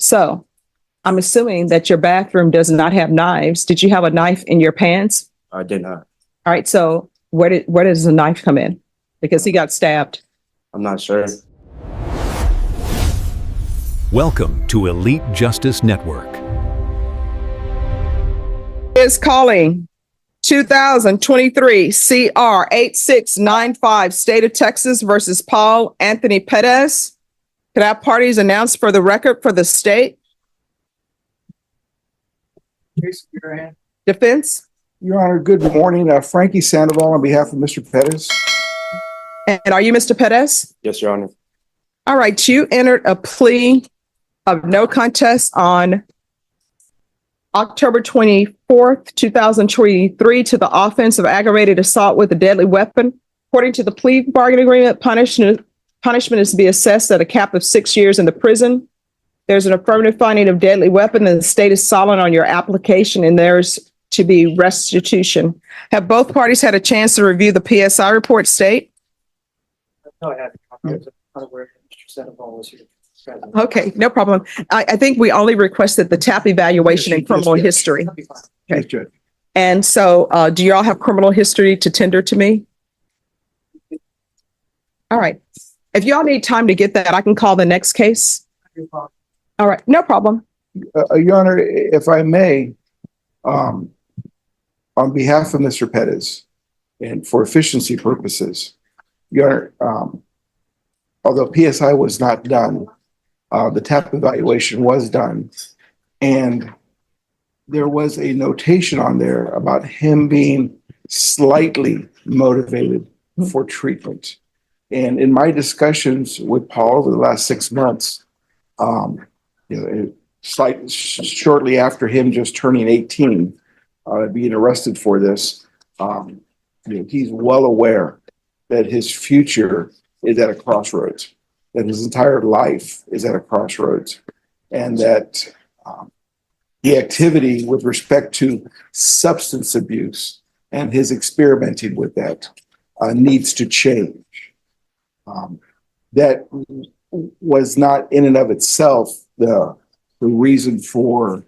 So I'm assuming that your bathroom does not have knives. Did you have a knife in your pants? I did not. All right. So where does the knife come in? Because he got stabbed. I'm not sure. Welcome to Elite Justice Network. Is calling 2023 CR 8695 State of Texas versus Paul Anthony Petz. Could I have parties announced for the record for the state? Defense? Your Honor, good morning. Frankie Sandoval on behalf of Mr. Petz. And are you Mr. Petz? Yes, Your Honor. All right. You entered a plea of no contest on October 24th, 2023 to the offense of aggravated assault with a deadly weapon. According to the plea bargaining agreement, punishment is to be assessed at a cap of 6 years in the prison. There's an affirmative finding of deadly weapon and the state is silent on your application and there's to be restitution. Have both parties had a chance to review the PSI report, state? No, I haven't. Mr. Sandoval was here. Okay, no problem. I think we only requested the TAP evaluation and criminal history. Yes, Judge. And so do you all have criminal history to tender to me? All right. If y'all need time to get that, I can call the next case. All right, no problem. Your Honor, if I may, on behalf of Mr. Petz and for efficiency purposes, Your Honor, although PSI was not done, the TAP evaluation was done, and there was a notation on there about him being slightly motivated for treatment. And in my discussions with Paul over the last 6 months, shortly after him just turning 18, being arrested for this, he's well aware that his future is at a crossroads, that his entire life is at a crossroads, and that the activity with respect to substance abuse and his experimenting with that needs to change. That was not in and of itself the reason for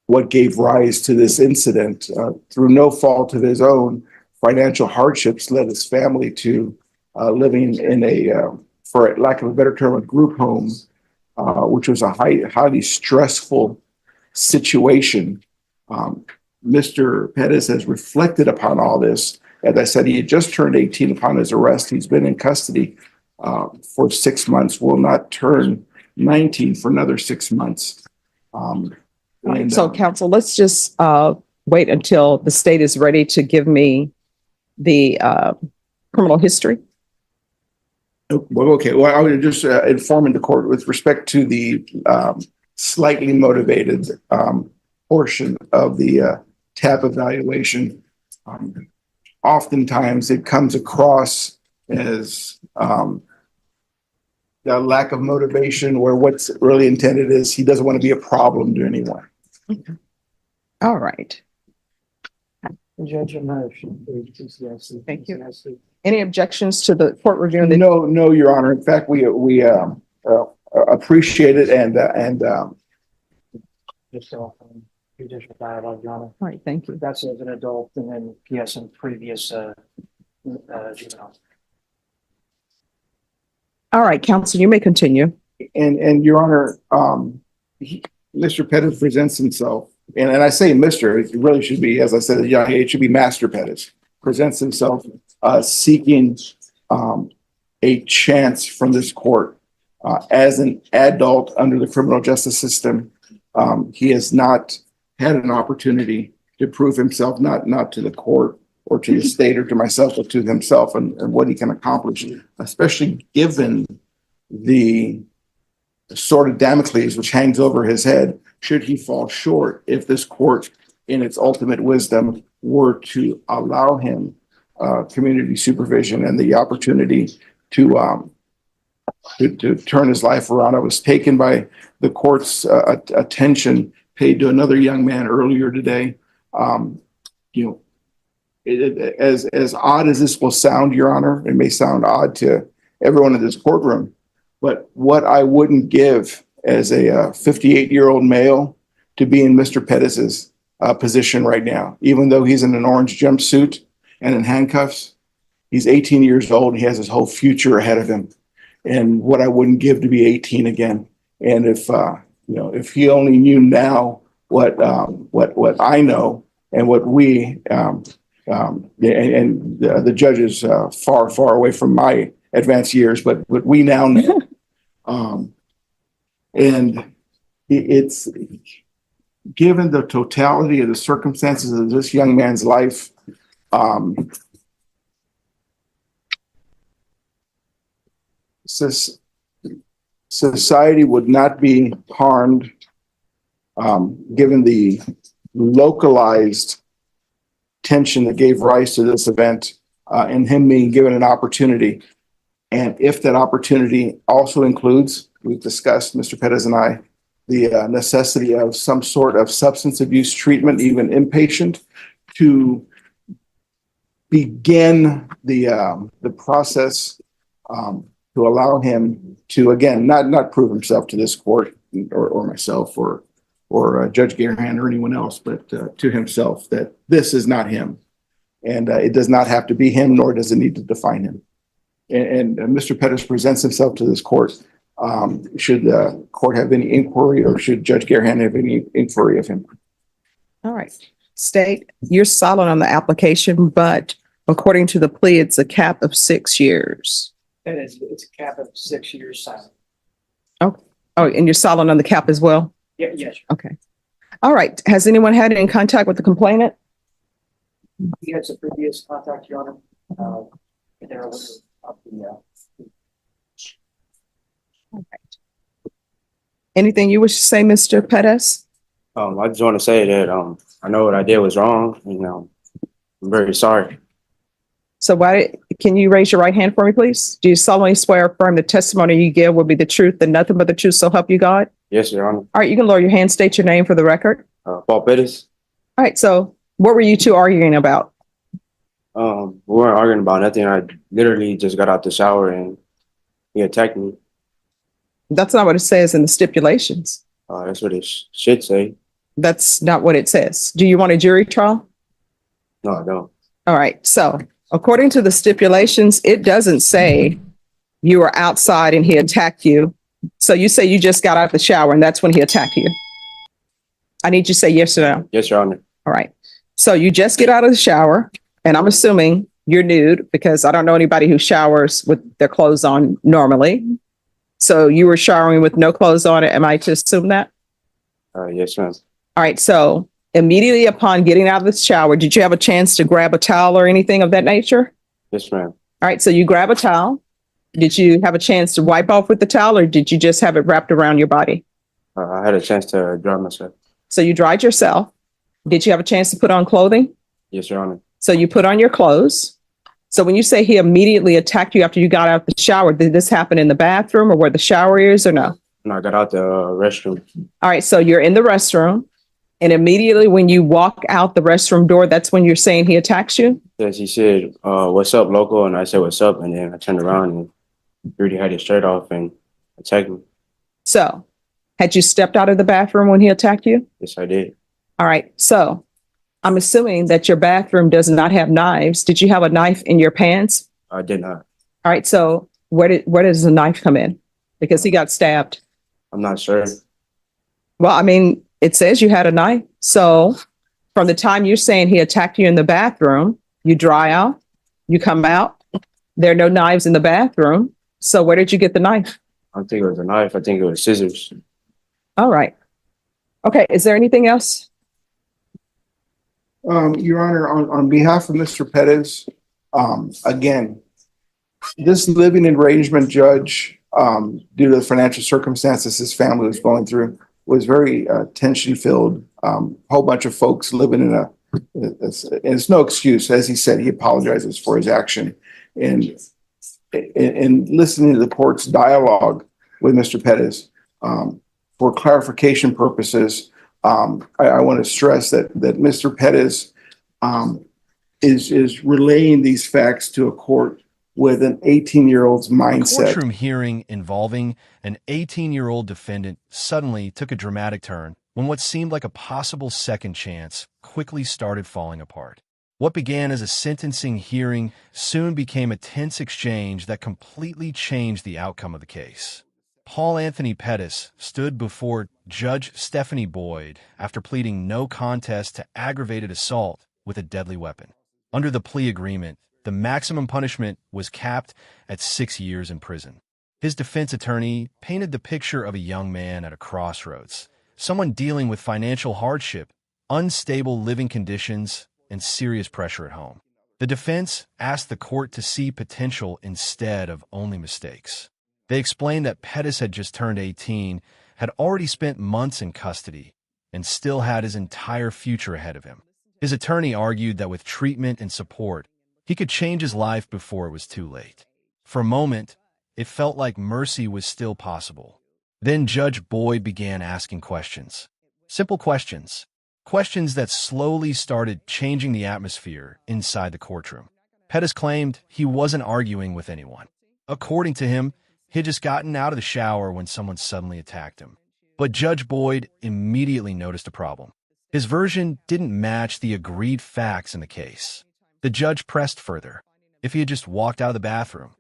what gave rise to this incident. Through no fault of his own, financial hardships led his family to living in a, for lack of a better term, a group home, which was a highly stressful situation. Mr. Petz has reflected upon all this. As I said, he had just turned 18 upon his arrest. He's been in custody for 6 months, will not turn 19 for another 6 months. So counsel, let's just wait until the state is ready to give me the criminal history. Well, okay. Well, I was just informing the court with respect to the slightly motivated portion of the TAP evaluation. Oftentimes it comes across as the lack of motivation, where what's really intended is he doesn't want to be a problem to anyone. Okay. All right. Judge, Thank you. Any objections to the court reviewing the? No, Your Honor. In fact, we appreciate it and just judicial dialogue, Your Honor. All right, thank you. That's as an adult, and then PS and previous juvenile. All right, counsel, you may continue. And Your Honor, Mr. Petz presents himself, and I say Mr., it really should be, as I said, it should be Master Petz, presents himself seeking a chance from this court as an adult under the criminal justice system. He has not had an opportunity to prove himself, not to the court or to the state or to myself, but to himself and what he can accomplish, especially given the sword of Damocles which hangs over his head should he fall short, if this court in its ultimate wisdom were to allow him community supervision and the opportunity to turn his life around. I was taken by the court's attention paid to another young man earlier today. As odd as this will sound, Your Honor, it may sound odd to everyone in this courtroom, but what I wouldn't give as a 58-year-old male to be in Mr. Pettis's position right now. Even though he's in an orange jumpsuit and in handcuffs, he's 18 years old. And he has his whole future ahead of him, and what I wouldn't give to be 18 again. And if he only knew now what I know and what we the judge is far away from my advanced years, but what we now know, and it's given the totality of the circumstances of this young man's life. Society would not be harmed given the localized tension that gave rise to this event and him being given an opportunity. And if that opportunity also includes, we've discussed, Mr. Pettis and I, the necessity of some sort of substance abuse treatment, even inpatient, to begin the process to allow him to, again, not prove himself to this court or myself or Judge Garahan or anyone else, but to himself that this is not him. And it does not have to be him, nor does it need to define him. And Mr. Pettis presents himself to this court. Should the court have any inquiry, or should Judge Garahan have any inquiry of him? All right. State, you're silent on the application, but according to the plea, it's a cap of 6 years. That is, it's a cap of 6 years silent. Oh, and you're silent on the cap as well? Yeah, yes. Okay. All right. Has anyone had any contact with the complainant? He had some previous contact, Your Honor. They're aware of the, All right. Anything you wish to say, Mr. Pettis? I just want to say that I know what I did was wrong, and I'm very sorry. So can you raise your right hand for me, please? Do you solemnly swear or affirm the testimony you give will be the truth and nothing but the truth, so help you God? Yes, Your Honor. All right, you can lower your hand, state your name for the record. Paul Pettis. All right, so what were you two arguing about? We weren't arguing about nothing. I literally just got out the shower and he attacked me. That's not what it says in the stipulations. That's what it should say. That's not what it says. Do you want a jury trial? No, I don't. All right, so according to the stipulations, it doesn't say you were outside and he attacked you. So you say you just got out of the shower and that's when he attacked you. I need you to say yes or no. Yes, Your Honor. All right. So you just get out of the shower, and I'm assuming you're nude because I don't know anybody who showers with their clothes on normally. So you were showering with no clothes on. Am I to assume that? Yes, ma'am. All right. So immediately upon getting out of the shower, did you have a chance to grab a towel or anything of that nature? Yes, ma'am. All right. So you grab a towel. Did you have a chance to wipe off with the towel, or did you just have it wrapped around your body? I had a chance to dry myself. So you dried yourself. Did you have a chance to put on clothing? Yes, Your Honor. So you put on your clothes. So when you say he immediately attacked you after you got out of the shower, did this happen in the bathroom or where the shower is, or no? No, I got out the restroom. All right. So you're in the restroom, and immediately when you walk out the restroom door, that's when you're saying he attacks you? Yes, he said, "What's up, local?" And I said, "What's up?" And then I turned around and he already had his shirt off and attacked me. So had you stepped out of the bathroom when he attacked you? Yes, I did. All right. So I'm assuming that your bathroom does not have knives. Did you have a knife in your pants? I did not. All right. So where does the knife come in? Because he got stabbed. I'm not sure. Well, I mean, it says you had a knife. So from the time you're saying he attacked you in the bathroom, you dry out, you come out, there are no knives in the bathroom. So where did you get the knife? I don't think it was a knife. I think it was scissors. All right. Okay. Is there anything else? Your Honor, on behalf of Mr. Pettis, again, this living arrangement judge, due to the financial circumstances his family was going through, was very tension-filled. Whole bunch of folks living in and it's no excuse. As he said, he apologizes for his action. And listening to the court's dialogue with Mr. Pettis, for clarification purposes, I want to stress that Mr. Pettis is relaying these facts to a court with an 18-year-old's mindset. Courtroom hearing involving an 18-year-old defendant suddenly took a dramatic turn when what seemed like a possible second chance quickly started falling apart. What began as a sentencing hearing soon became a tense exchange that completely changed the outcome of the case. Paul Anthony Petz stood before JudgeStephanieBoyd after pleading no contest to aggravated assault with a deadly weapon. Under the plea agreement, the maximum punishment was capped at 6 years in prison. His defense attorney painted the picture of a young man at a crossroads, someone dealing with financial hardship, unstable living conditions, and serious pressure at home. The defense asked the court to see potential instead of only mistakes. They explained that Petz had just turned 18, had already spent months in custody, and still had his entire future ahead of him. His attorney argued that with treatment and support, he could change his life before it was too late. For a moment, it felt like mercy was still possible. Then Judge Boyd began asking questions. Simple questions. Questions that slowly started changing the atmosphere inside the courtroom. Petz claimed he wasn't arguing with anyone. According to him, he had just gotten out of the shower when someone suddenly attacked him. But Judge Boyd immediately noticed a problem. His version didn't match the agreed facts in the case. The judge pressed further. If he had just walked out of the bathroom,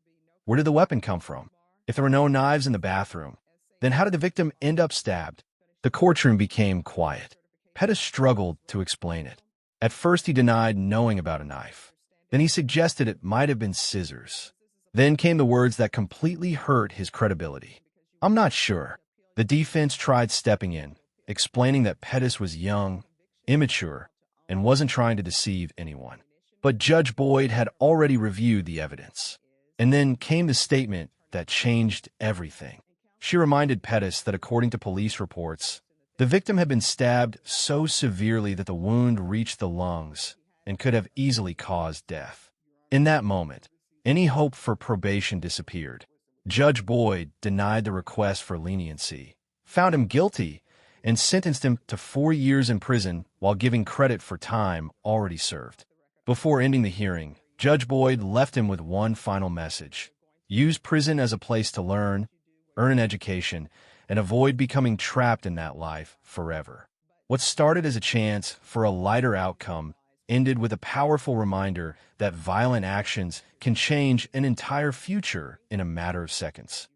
where did the weapon come from? If there were no knives in the bathroom, then how did the victim end up stabbed? The courtroom became quiet. Petz struggled to explain it. At first, he denied knowing about a knife. Then he suggested it might have been scissors. Then came the words that completely hurt his credibility. "I'm not sure." The defense tried stepping in, explaining that Petz was young, immature, and wasn't trying to deceive anyone. But Judge Boyd had already reviewed the evidence. And then came the statement that changed everything. She reminded Petz that according to police reports, the victim had been stabbed so severely that the wound reached the lungs and could have easily caused death. In that moment, any hope for probation disappeared. Judge Boyd denied the request for leniency, found him guilty, and sentenced him to 4 years in prison while giving credit for time already served. Before ending the hearing, Judge Boyd left him with one final message. Use prison as a place to learn, earn an education, and avoid becoming trapped in that life forever. What started as a chance for a lighter outcome ended with a powerful reminder that violent actions can change an entire future in a matter of seconds.